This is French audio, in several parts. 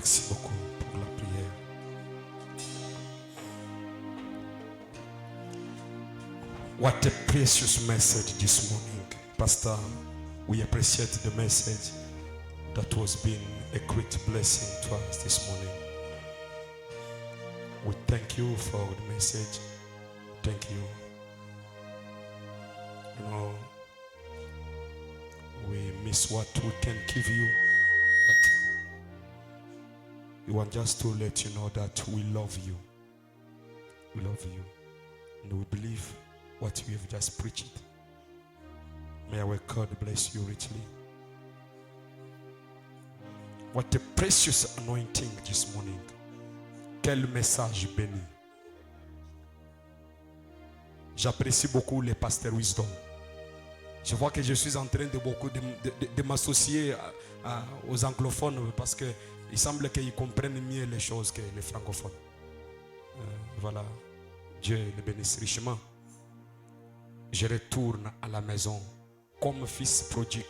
Merci beaucoup pour la prière. What a precious message this morning. Pastor, we appreciate the message that was being a great blessing to us this morning. We thank you for the message. Thank you. You know, we miss what we can give you, but we want just to let you know that we love you. We love you. And we believe what we have just preached. May our God bless you richly. What a precious anointing this morning. Quel message béni. J'apprécie beaucoup les pasteurs Wisdom. Je vois que je suis en train de m'associer aux anglophones parce qu'il semble qu'ils comprennent mieux les choses que les francophones. Voilà. Dieu le bénisse richement. Je retourne à la maison comme fils prodigue.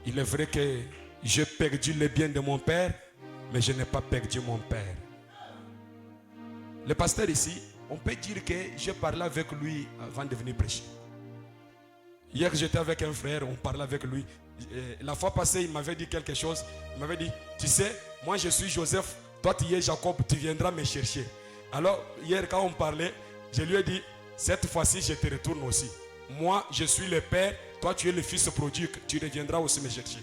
Il est vrai que j'ai perdu les biens de mon père, mais je n'ai pas perdu mon père. Le pasteur ici, on peut dire que j'ai parlé avec lui avant de venir prêcher. Hier, j'étais avec un frère, on parlait avec lui. La fois passée, il m'avait dit quelque chose. Il m'avait dit, tu sais, moi je suis Joseph, toi tu es Jacob, tu viendras me chercher. Alors, hier quand on parlait, je lui ai dit, cette fois-ci je te retourne aussi. Moi, je suis le père, toi tu es le fils prodigue, tu reviendras aussi me chercher.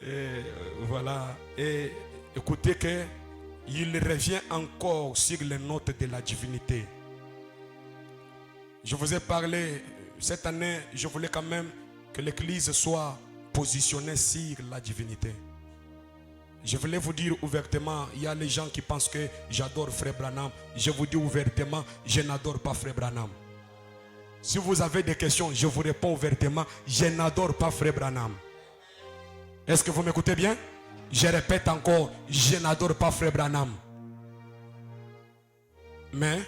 Et voilà. Et écoutez que il revient encore sur les notes de la divinité. Je vous ai parlé, cette année, je voulais quand même que l'église soit positionnée sur la divinité. Je voulais vous dire ouvertement, il y a les gens qui pensent que j'adore Frère Branham. Je vous dis ouvertement, je n'adore pas Frère Branham. Si vous avez des questions, je vous réponds ouvertement, je n'adore pas Frère Branham. Est-ce que vous m'écoutez bien? Je répète encore, je n'adore pas Frère Branham. Mais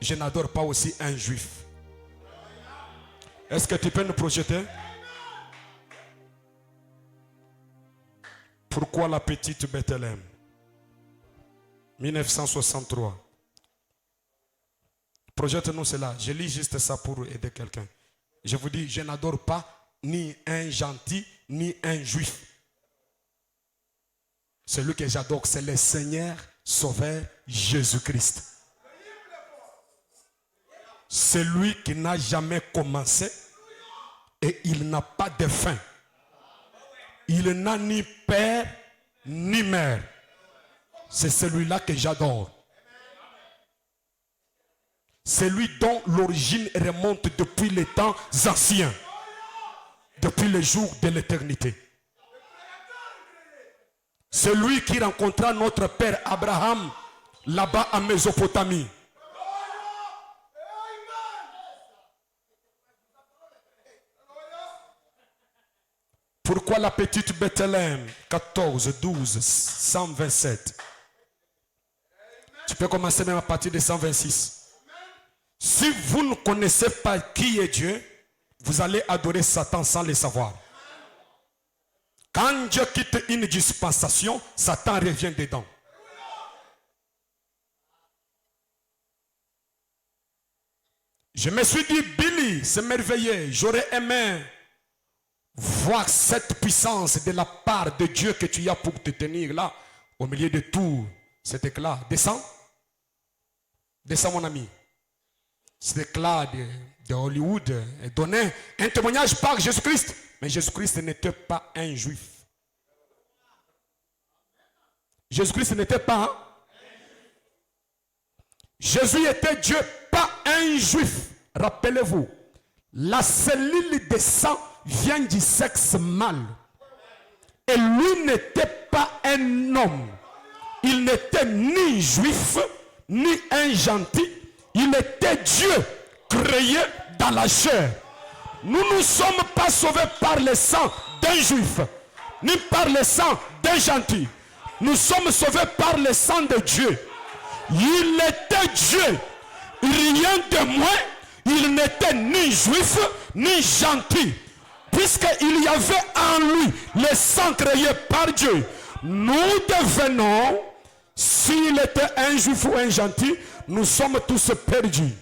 je n'adore pas aussi un juif. Est-ce que tu peux nous projeter? Pourquoi la petite Bethléem? 1963. Projette-nous cela. Je lis juste ça pour aider quelqu'un. Je vous dis, je n'adore pas ni un gentil, ni un juif. Celui que j'adore, c'est le Seigneur Sauveur Jésus-Christ. C'est lui qui n'a jamais commencé et il n'a pas de fin. Il n'a ni père ni mère. C'est celui-là que j'adore. C'est lui dont l'origine remonte depuis les temps anciens, depuis les jours de l'éternité. C'est lui qui rencontra notre père Abraham là-bas en Mésopotamie. Pourquoi la petite Bethléem? 14, 12, 127. Tu peux commencer même à partir de 126. Si vous ne connaissez pas qui est Dieu, vous allez adorer Satan sans le savoir. Quand Dieu quitte une dispensation, Satan revient dedans. Je me suis dit, Billy, c'est merveilleux. J'aurais aimé voir cette puissance de la part de Dieu que tu as pour te tenir là, au milieu de tout cet éclat. Descends. Descends, mon ami. Cet éclat de Hollywood est donné un témoignage par Jésus-Christ. Mais Jésus-Christ n'était pas un juif. Jésus-Christ n'était pas un. Jésus était Dieu, pas un juif. Rappelez-vous, la cellule de sang vient du sexe mâle. Et lui n'était pas un homme. Il n'était ni juif, ni un gentil. Il était Dieu, créé dans la chair. Nous ne sommes pas sauvés par le sang d'un juif, ni par le sang d'un gentil. Nous sommes sauvés par le sang de Dieu. Il était Dieu, rien de moins. Il n'était ni juif, ni gentil. Puis puisqu'il y avait en lui le sang créé par Dieu, nous devenons, s'il était un juif ou un gentil, nous sommes tous perdus.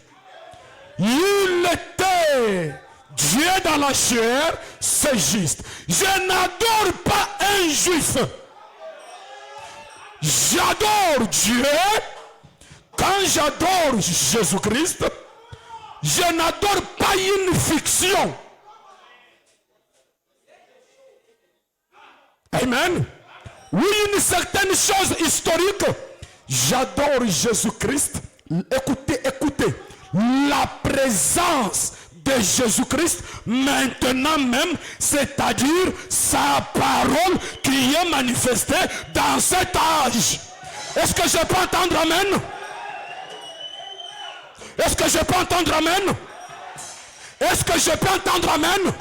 Il était Dieu dans la chair, c'est juste. Je n'adore pas un juif. J'adore Dieu. Quand j'adore Jésus-Christ, je n'adore pas une fiction. Amen. Oui, une certaine chose historique. J'adore Jésus-Christ. Écoutez, écoutez. La présence de Jésus-Christ maintenant même, c'est-à-dire sa parole qui est manifestée dans cet âge. Est-ce que je peux entendre amen? Est-ce que je peux entendre amen? Est-ce que je peux entendre amen?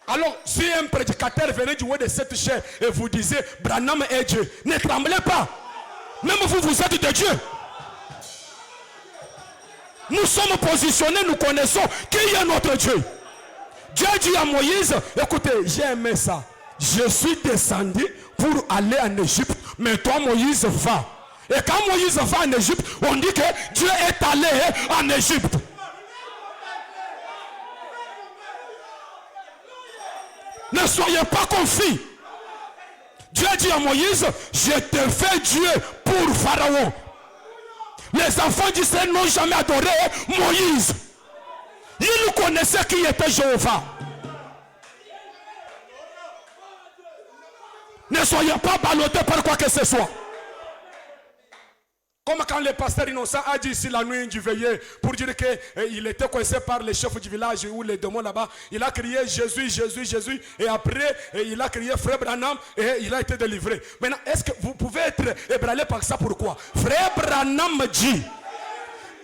Alors, si un prédicateur venait du haut de cette chair et vous disait Branham est Dieu, ne tremblez pas. Même vous, vous êtes de Dieu. Nous sommes positionnés, nous connaissons qui est notre Dieu. Dieu dit à Moïse, écoutez, j'ai aimé ça. Je suis descendu pour aller en Égypte, mais toi Moïse va. Et quand Moïse va en Égypte, on dit que Dieu est allé en Égypte. Ne soyez pas confus. Dieu dit à Moïse, je te fais Dieu pour Pharaon. Les enfants d'Israël n'ont jamais adoré Moïse. Ils connaissaient qui était Jéhovah. Ne soyez pas ballottés par quoi que ce soit. Comme quand le pasteur innocent a dit ici la nuit du veillé pour dire qu'il était coincé par les chefs du village ou les démons là-bas. Il a crié Jésus, Jésus, Jésus. Et après, il a crié Frère Branham et il a été délivré. Maintenant, est-ce que vous pouvez être ébranlé par ça? Pourquoi? Frère Branham dit,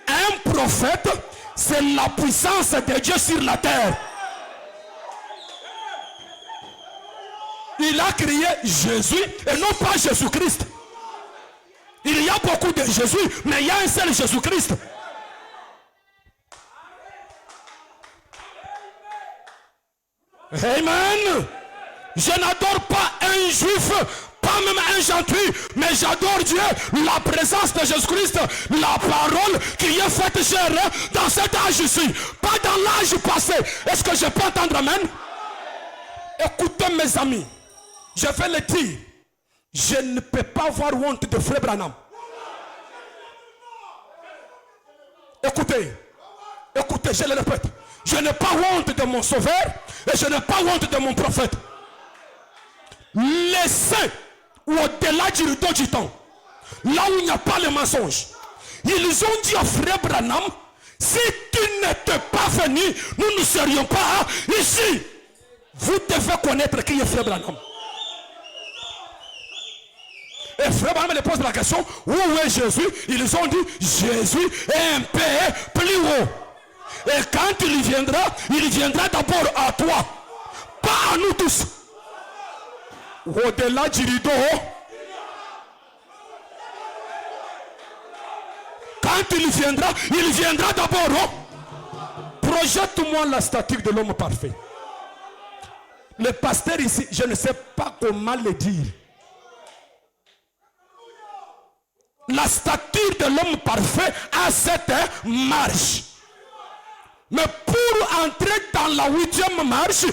un prophète, c'est la puissance de Dieu sur la terre. Il a crié Jésus et non pas Jésus-Christ. Il y a beaucoup de Jésus, mais il y a un seul Jésus-Christ. Amen. Je n'adore pas un juif, pas même un gentil, mais j'adore Dieu, la présence de Jésus-Christ, la parole qui est faite chair dans cet âge ici, pas dans l'âge passé. Est-ce que je peux entendre amen? Écoutez mes amis, je vais le dire. Je ne peux pas avoir honte de Frère Branham. Écoutez, écoutez, je le répète. Je n'ai pas honte de mon sauveur et je n'ai pas honte de mon prophète. Les saints, au-delà du rideau du temps, là où il n'y a pas le mensonge, ils ont dit à Frère Branham, si tu n'étais pas venu, nous ne serions pas ici. Vous devez connaître qui est Frère Branham. Et Frère Branham les pose la question, où est Jésus? Ils ont dit, Jésus est un peu plus haut. Et quand il viendra d'abord à toi, pas à nous tous. Au-delà du rideau, quand il viendra d'abord. Projette-moi la statue de l'homme parfait. Le pasteur ici, je ne sais pas comment le dire. La stature de l'homme parfait a cette marche. Mais pour entrer dans la 8e marche,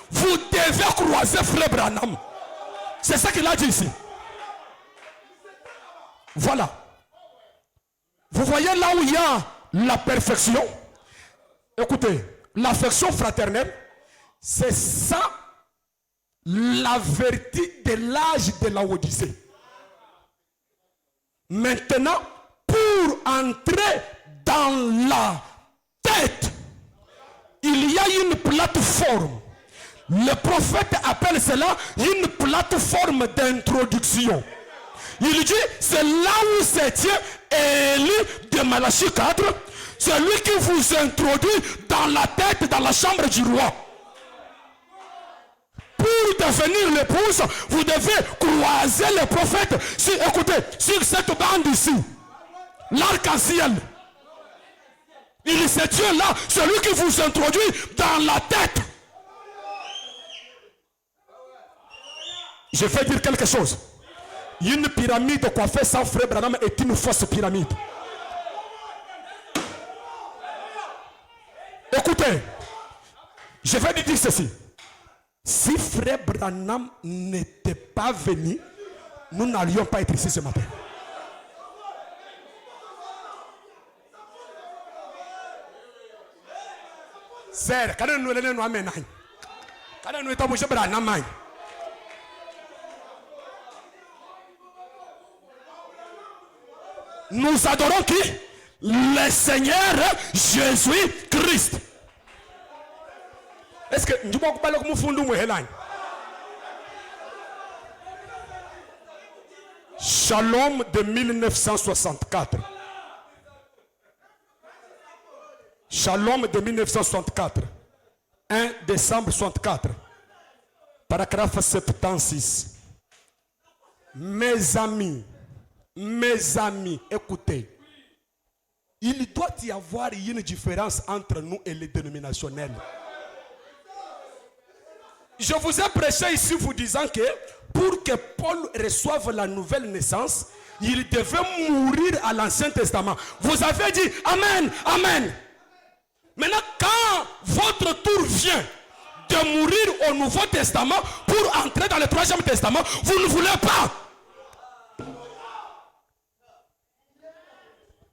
vous devez croiser Frère Branham. C'est ça qu'il a dit ici. Voilà. Vous voyez là où il y a la perfection. Écoutez, l'affection fraternelle, c'est ça la vertu de l'âge de la Odyssée. Maintenant, pour entrer dans la tête, il y a une plateforme. Le prophète appelle cela une plateforme d'introduction. Il dit, c'est là où se tient Élie de Malachie 4, celui qui vous introduit dans la tête, dans la chambre du roi. Pour devenir l'épouse, vous devez croiser le prophète. Écoutez, sur cette bande ici, l'arc-en-ciel. Il dit, c'est Dieu-là, celui qui vous introduit dans la tête. Je vais dire quelque chose. Une pyramide coiffée sans frère Branham est une fausse pyramide. Écoutez, je vais lui dire ceci. Si frère Branham n'était pas venu, nous n'allions pas être ici ce matin. Sir, quand nous allons nous amener, quand nous sommes chez Branham, nous adorons qui? Le Seigneur Jésus-Christ. Est-ce que nous pouvons parler comme fondons Hélène? Shalom de 1964. Shalom de 1964. 1 décembre 64. Paragraphe 76. Mes amis, écoutez. Il doit y avoir une différence entre nous et les dénominationnels. Je vous ai prêché ici vous disant que pour que Paul reçoive la nouvelle naissance, il devait mourir à l'Ancien Testament. Vous avez dit Amen, Amen. Maintenant, quand votre tour vient de mourir au Nouveau Testament pour entrer dans le Troisième Testament, vous ne voulez pas.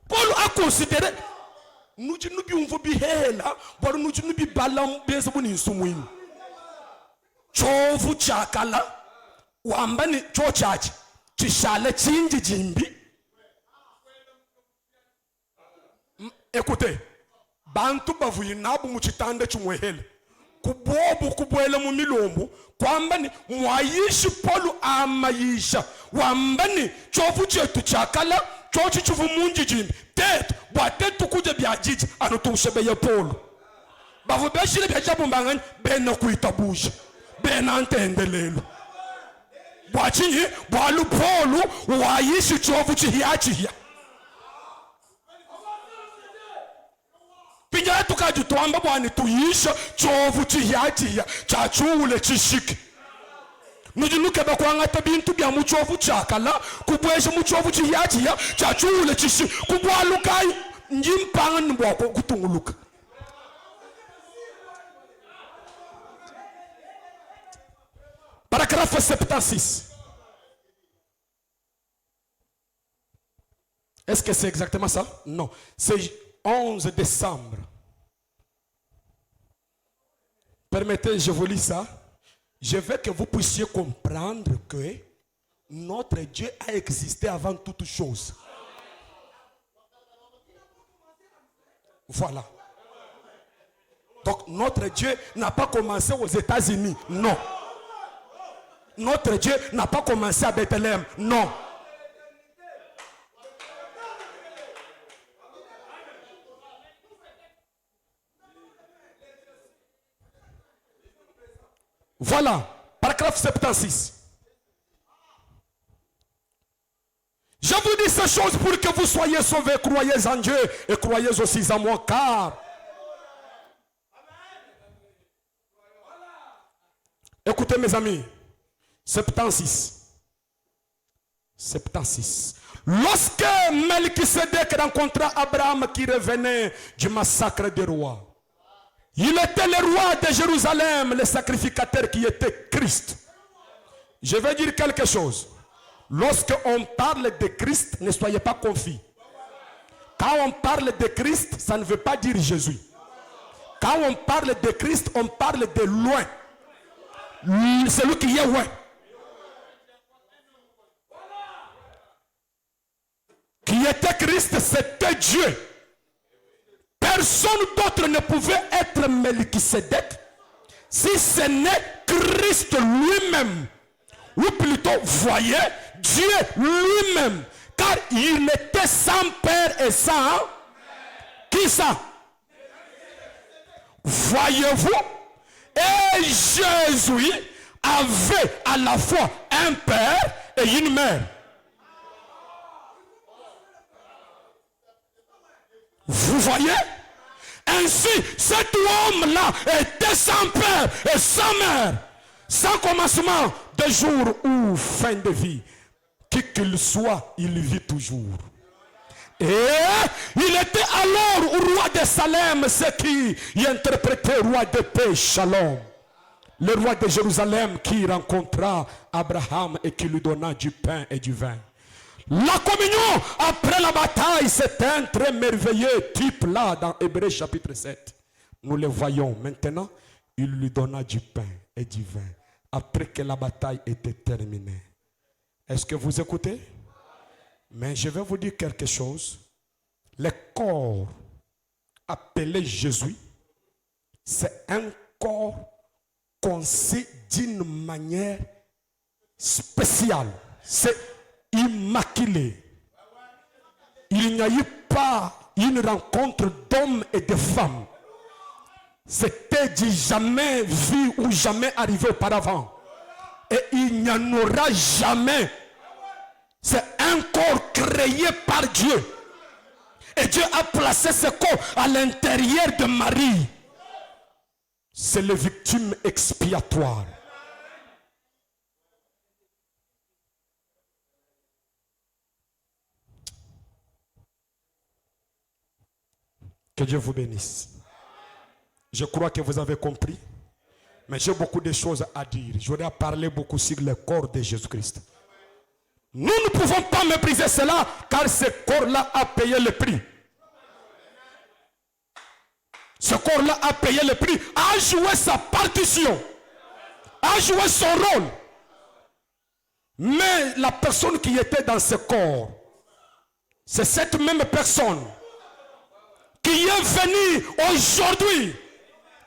Paul a considéré nous chovu chakala wambani chochachi chishale chinji jimbi. Écoutez, bantu bavuyinabu muchitande chumwehele kubobu kubwele mu milombo kwambani mwayishi Paul amayisha wambani chovu chetu chakala chochi chuvu munji jimbi tetu bwatetu kuje byajiji anotushebeye Paul bavu beshile byajabu mbangani bena kuitabusha bena ntendelelo bwachinyi bwalu Paul wayishi chovu chihiachiya pinja tukaji tuamba bwani tuyisha chovu chihiachiya chachule chishiki nujinuke bakwangata bintu bya muchovu chakala kubwesha muchovu chihiachiya chachule chishiki kubwalukai njimpanga nbwako kutunguluka. Paragraphe 76. Est-ce que c'est exactement ça? Non. C'est 11 décembre. Permettez, je vous lis ça. Je veux que vous puissiez comprendre que notre Dieu a existé avant toute chose. Voilà. Donc notre Dieu n'a pas commencé aux États-Unis. Non. Notre Dieu n'a pas commencé à Bethléem. Non. Voilà. Paragraphe 76. Je vous dis ces choses pour que vous soyez sauvés. Croyez en Dieu et croyez aussi en moi, car écoutez mes amis. 76. 76. Lorsque Melchisedec rencontra Abraham qui revenait du massacre des rois, il était le roi de Jérusalem, le sacrificateur qui était Christ. Je vais dire quelque chose. Lorsqu'on parle de Christ, ne soyez pas confus. Quand on parle de Christ, ça ne veut pas dire Jésus. Quand on parle de Christ, on parle de loin. Celui qui est loin. Qui était Christ, c'était Dieu. Personne d'autre ne pouvait être Melchisedec si ce n'est Christ lui-même. Ou plutôt, voyez, Dieu lui-même. Car il était sans père et sans... Qui ça? Voyez-vous? Et Jésus avait à la fois un père et une mère. Vous voyez? Ainsi, cet homme-là était sans père et sans mère, sans commencement de jour ou fin de vie. Qui qu'il soit, il vit toujours. Et il était alors au roi de Salem, ce qui y interprétait roi de paix, Shalom. Le roi de Jérusalem qui rencontra Abraham et qui lui donna du pain et du vin. La communion après la bataille, c'est un très merveilleux type là dans Hébreux chapitre 7. Nous le voyons maintenant. Il lui donna du pain et du vin après que la bataille était terminée. Est-ce que vous écoutez? Mais je vais vous dire quelque chose. Le corps appelé Jésus, c'est un corps conçu d'une manière spéciale. C'est immaculé. Il n'y a eu pas une rencontre d'hommes et de femmes. C'était du jamais vu ou jamais arrivé auparavant. Et il n'y en aura jamais. C'est un corps créé par Dieu. Et Dieu a placé ce corps à l'intérieur de Marie. C'est les victimes expiatoires. Que Dieu vous bénisse. Je crois que vous avez compris. Mais j'ai beaucoup de choses à dire. J'aurais à parler beaucoup sur le corps de Jésus-Christ. Nous ne pouvons pas mépriser cela car ce corps-là a payé le prix. Ce corps-là a payé le prix, a joué sa partition, a joué son rôle. Mais la personne qui était dans ce corps, c'est cette même personne qui est venue aujourd'hui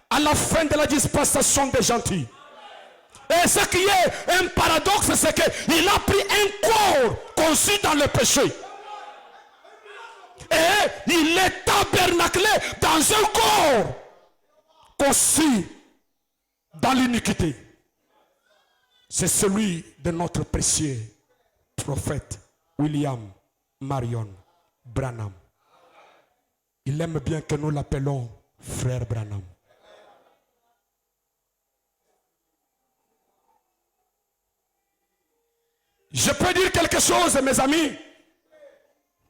à la fin de la dispensation des gentils. Et ce qui est un paradoxe, c'est qu'il a pris un corps conçu dans le péché. Et il est tabernaclé dans un corps conçu dans l'iniquité. C'est celui de notre précieux prophète William Marion Branham. Il aime bien que nous l'appelons frère Branham. Je peux dire quelque chose, mes amis,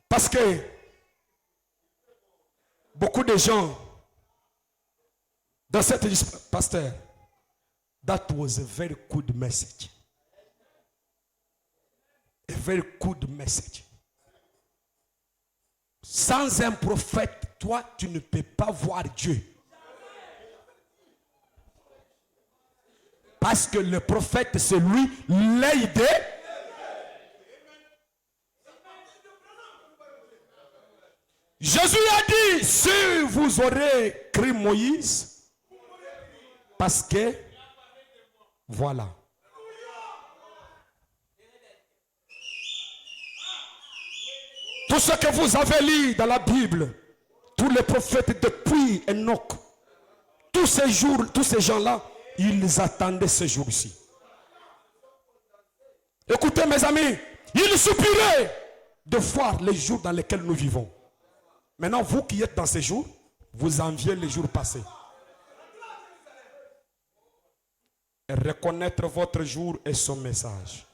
parce que beaucoup de gens dans cette pasteur, that was a very good message. A very good message. Sans un prophète, toi, tu ne peux pas voir Dieu. Parce que le prophète, c'est lui l'aide. Jésus a dit, si vous aurez cru Moïse, parce que, voilà. Tout ce que vous avez lu dans la Bible, tous les prophètes depuis Enoch, tous ces jours, tous ces gens-là, ils attendaient ce jour-ci. Écoutez mes amis, ils soupiraient de voir les jours dans lesquels nous vivons. Maintenant, vous qui êtes dans ces jours, vous enviez les jours passés. Et reconnaître votre jour et son message.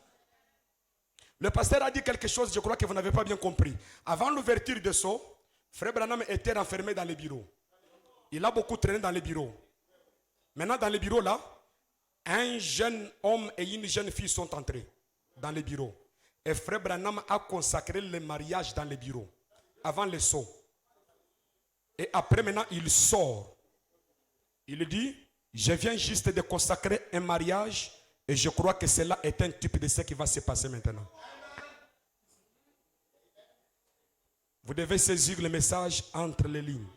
Le pasteur a dit quelque chose, je crois que vous n'avez pas bien compris. Avant l'ouverture de ça, frère Branham était enfermé dans les bureaux. Il a beaucoup traîné dans les bureaux. Maintenant, dans les bureaux là, un jeune homme et une jeune fille sont entrés dans les bureaux. Et frère Branham a consacré le mariage dans les bureaux. Avant le saut. Et après maintenant, il sort. Il dit, je viens juste de consacrer un mariage et je crois que cela est un type de ce qui va se passer maintenant. Vous devez saisir le message entre les lignes.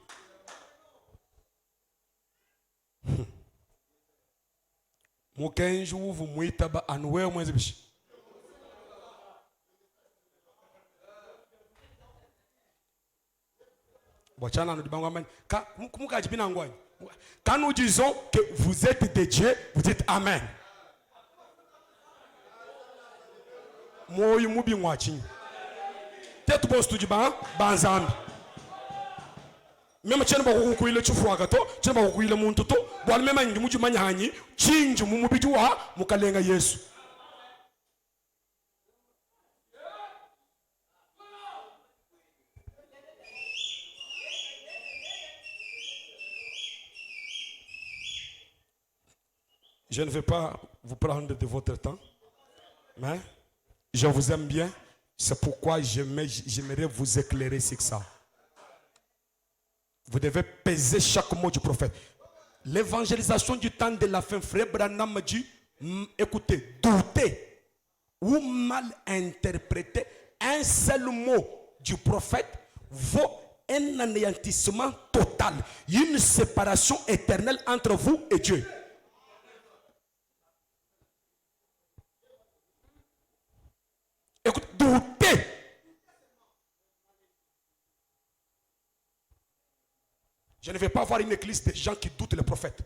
Quand nous disons que vous êtes de Dieu, vous dites Amen. Même si on a le choufouagato, si on a le montoto, bon, même si on a le change, on a le Yesu. Je ne vais pas vous prendre de votre temps, mais je vous aime bien. C'est pourquoi j'aimerais vous éclairer sur ça. Vous devez peser chaque mot du prophète. L'évangélisation du temps de la fin, frère Branham dit, écoutez, doutez ou mal interpréter un seul mot du prophète vaut un anéantissement total, une séparation éternelle entre vous et Dieu. Écoute, doutez. Je ne vais pas voir une église de gens qui doutent le prophète.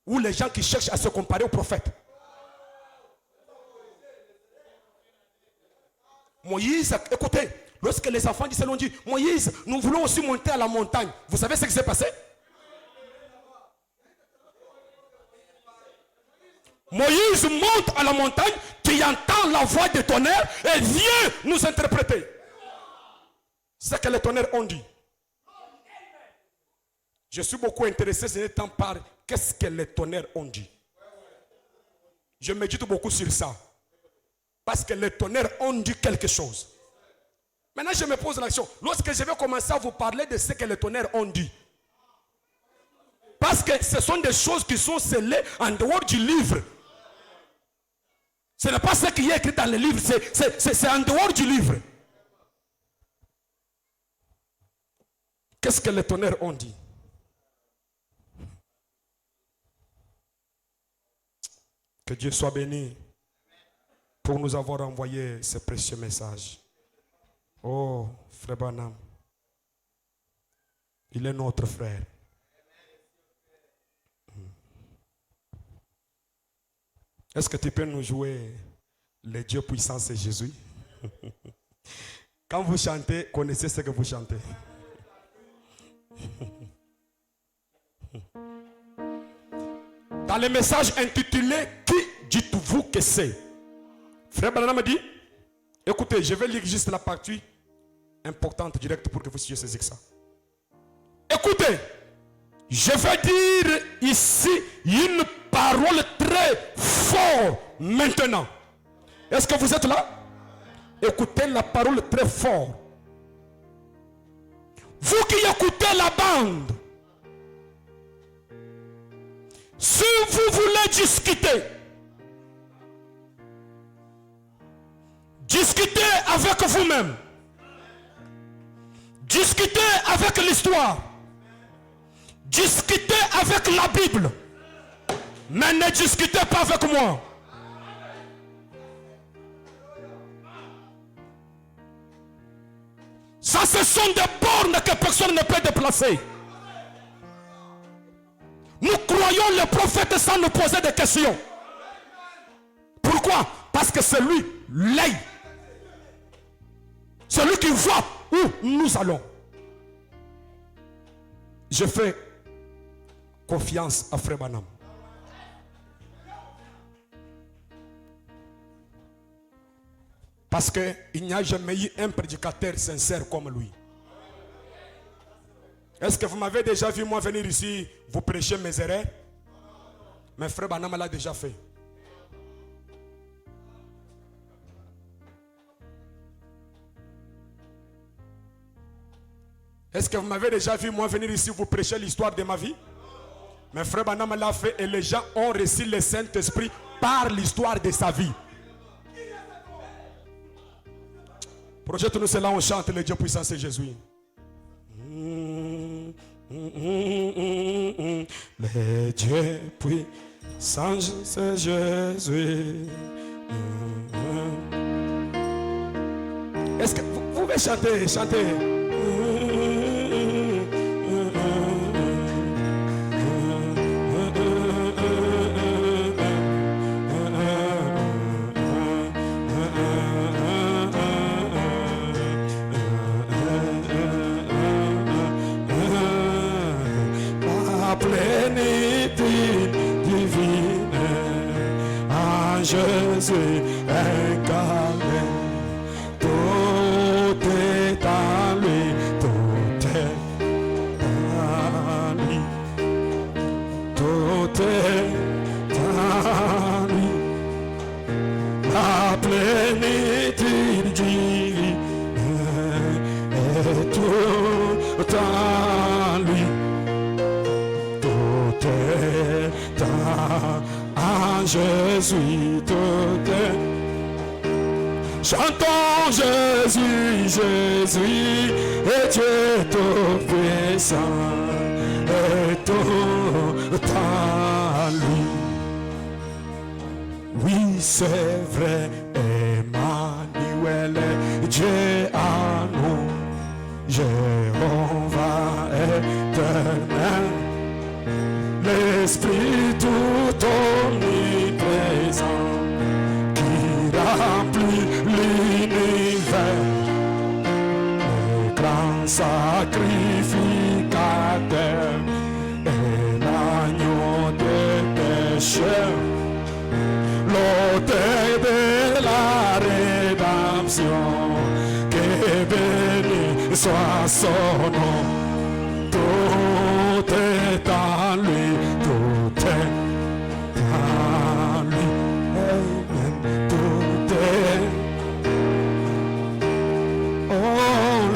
Ou les gens qui cherchent à se comparer au prophète. Moïse, écoutez, lorsque les enfants d'Israël ont dit, Moïse, nous voulons aussi monter à la montagne. Vous savez ce qui s'est passé? Moïse monte à la montagne, qui entend la voix des tonnerres et vient nous interpréter. C'est ce que les tonnerres ont dit. Je suis beaucoup intéressé ce temps par qu'est-ce que les tonnerres ont dit. Je médite beaucoup sur ça. Parce que les tonnerres ont dit quelque chose. Maintenant, je me pose la question. Lorsque je vais commencer à vous parler de ce que les tonnerres ont dit. Parce que ce sont des choses qui sont scellées en dehors du livre. Ce n'est pas ce qui est écrit dans le livre, c'est en dehors du livre. Qu'est-ce que les tonnerres ont dit? Que Dieu soit béni pour nous avoir envoyé ce précieux message. Oh, frère Branham, il est notre frère. Est-ce que tu peux nous jouer le Dieu puissant, c'est Jésus? Quand vous chantez, connaissez ce que vous chantez. Dans le message intitulé « Qui dites-vous que c'est ?» Frère Branham dit, écoutez, je vais lire juste la partie importante, directe, pour que vous puissiez saisir ça. Écoutez, je vais dire ici une parole très forte maintenant. Est-ce que vous êtes là? Écoutez la parole très forte. Vous qui écoutez la bande, si vous voulez discuter, discutez avec vous-même. Discutez avec l'histoire. Discutez avec la Bible. Mais ne discutez pas avec moi. Ça, ce sont des bornes que personne ne peut déplacer. Nous croyons le prophète sans nous poser de questions. Pourquoi? Parce que c'est lui, l'œil. C'est lui qui voit où nous allons. Je fais confiance à Frère Branham. Parce qu'il n'y a jamais eu un prédicateur sincère comme lui. Est-ce que vous m'avez déjà vu moi venir ici vous prêcher mes erreurs? Mais Frère Branham l'a déjà fait. Est-ce que vous m'avez déjà vu moi venir ici vous prêcher l'histoire de ma vie? Mais Frère Branham l'a fait et les gens ont reçu le Saint-Esprit par l'histoire de sa vie. Projette-nous cela, on chante le Dieu puissant, c'est Jésus. Le Dieu puissant, c'est Jésus. Est-ce que vous pouvez chanter? Jésus incarné. Tout est en lui, tout est en lui, tout est en lui. La plénitude divine est tout en lui. Tout est en Jésus, tout est. Chantons Jésus, Jésus, et Dieu tout-puissant, et tout en lui. Oui, c'est vrai, Emmanuel, Dieu à nous, Jéhovah éternel, l'Esprit tout omniprésent, qui remplit l'univers, le grand sacrificateur et l'agneau des pécheurs, l'autel de la rédemption, que béni soit son nom. Tout est en lui, tout est en lui, amen. Tout est, oh,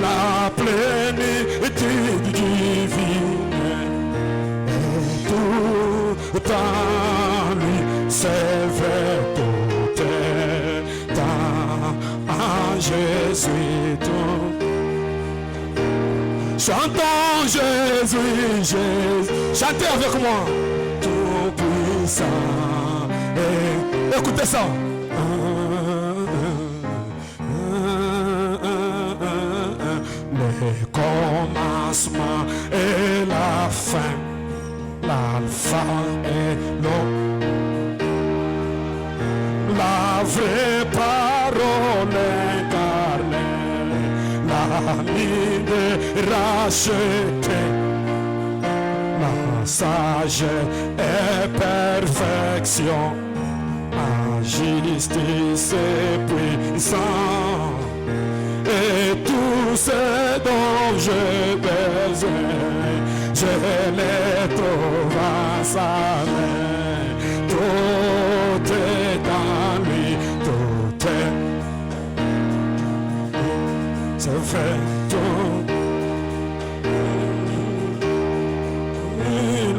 la plénitude divine est tout en lui, c'est vrai, tout est en Jésus, tout. Chantons Jésus, Jésus. Chantez avec moi. Tout puissant. Et écoutez ça. Le commencement et la fin. L'alpha et l'omega. La vraie parole incarnée. L'ami de racheter, la sagesse et perfection, la justice et puissance, et tout ce dont j'ai besoin, je les trouve à sa main. Tout est en lui, tout est. C'est fait tout.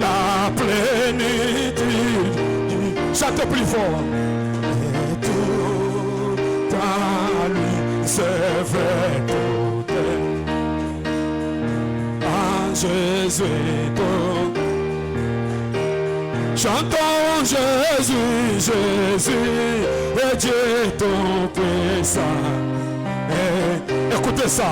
La plénitude. Chantez plus fort. Et tout en lui, c'est vrai tout est en Jésus tout. Chantons Jésus, Jésus, et Dieu tout puissant. Écoutez ça.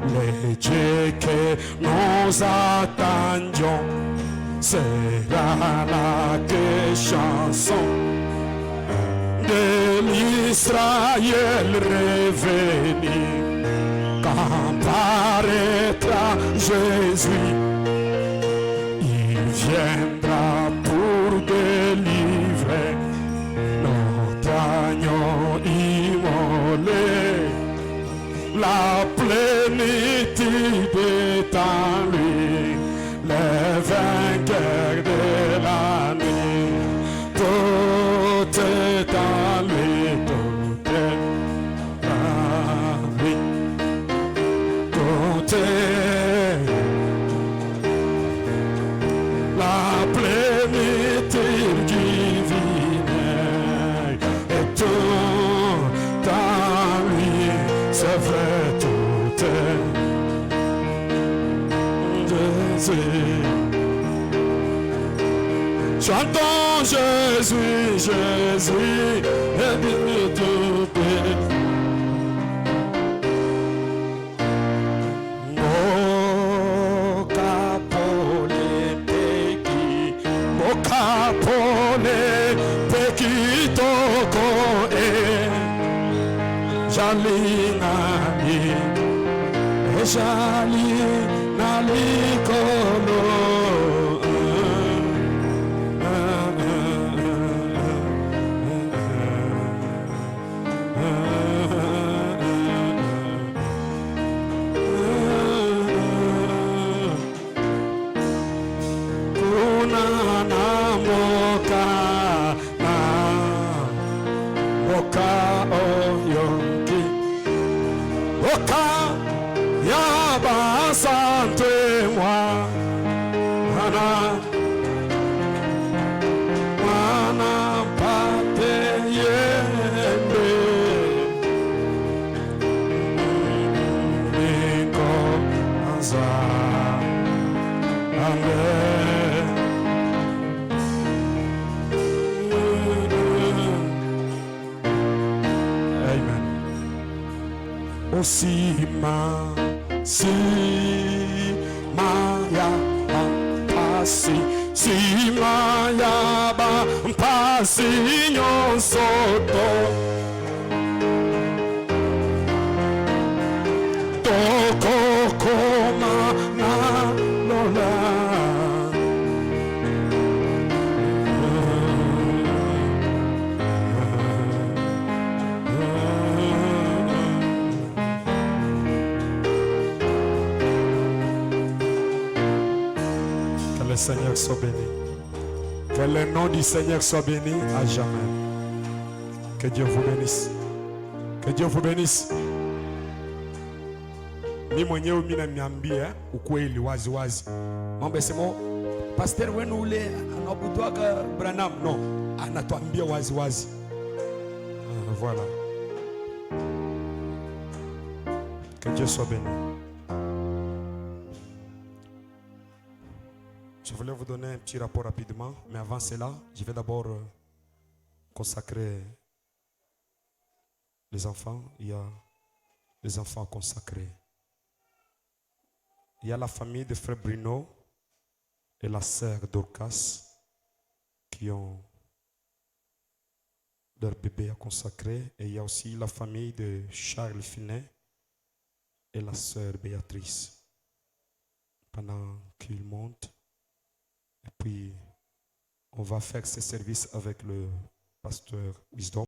Le Dieu que nous attendions sera la chanson de l'Israël revenu. Quand paraîtra Jésus, il viendra pour délivrer notre agneau immolé. La plénitude est en lui, le vainqueur de la nuit. Tout est en lui, tout est en lui, tout est la plénitude divine et tout en lui, c'est vrai, tout est Jésus. Chantons Jésus, Jésus, et bien tout est. Jali nali kolo basante-moi. Si maya pasi, si maya ba pasi nyonsoto, toko koma na lola. Le Seigneur soit béni. Que le nom du Seigneur soit béni à jamais. Que Dieu vous bénisse. Que Dieu vous bénisse. Ni mwenyewe mimi naniambia ukweli wazi wazi. Mambo sema pastor wenu ule anabutwaka Branham no, anatuambia wazi wazi. Voilà. Que Dieu soit béni. Je voulais vous donner un petit rapport rapidement, mais avant cela, je vais d'abord consacrer les enfants. Il y a les enfants consacrés. Il y a la famille de frère Bruno et la sœur Dorcas qui ont leur bébé à consacrer. Et il y a aussi la famille de Charles Finet et la sœur Béatrice. Pendant qu'ils montent, et puis on va faire ce service avec le pasteur Wisdom.